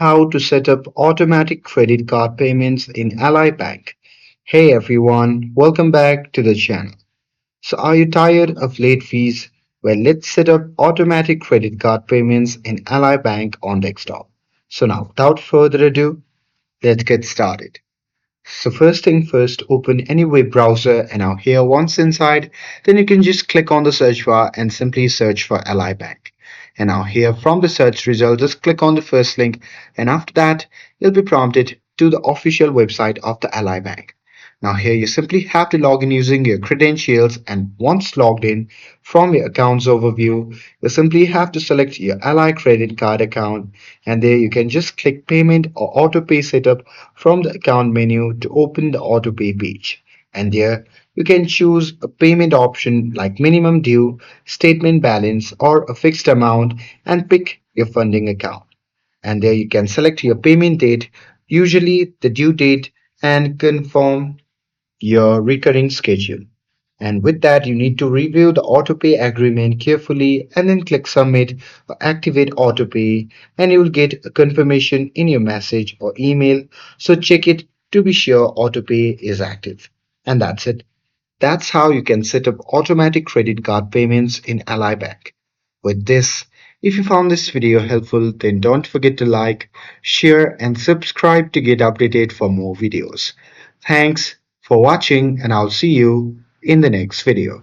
how to set up automatic credit card payments in Ally Bank. Hey everyone, welcome back to the channel. So, are you tired of late fees? Well, let's set up automatic credit card payments in Ally Bank on desktop. So, now without further ado, let's get started. So, first thing first, open any web browser, and now here, once inside, then you can just click on the search bar and simply search for Ally Bank. And now here from the search result, just click on the first link, and after that, you'll be prompted to the official website of the Ally Bank. Now here you simply have to log in using your credentials, and once logged in from your accounts overview, you simply have to select your Ally credit card account, and there you can just click payment or auto pay setup from the account menu to open the auto pay page. And there you can choose a payment option like minimum due, statement balance, or a fixed amount and pick your funding account. And there you can select your payment date, usually the due date, and confirm your recurring schedule. And with that, you need to review the autopay agreement carefully and then click submit or activate autopay, and you will get a confirmation in your message or email. So check it to be sure autopay is active. And that's it. That's how you can set up automatic credit card payments in Ally Bank. With this, if you found this video helpful, then don't forget to like, share, and subscribe to get updated for more videos. Thanks for watching, and I'll see you in the next video.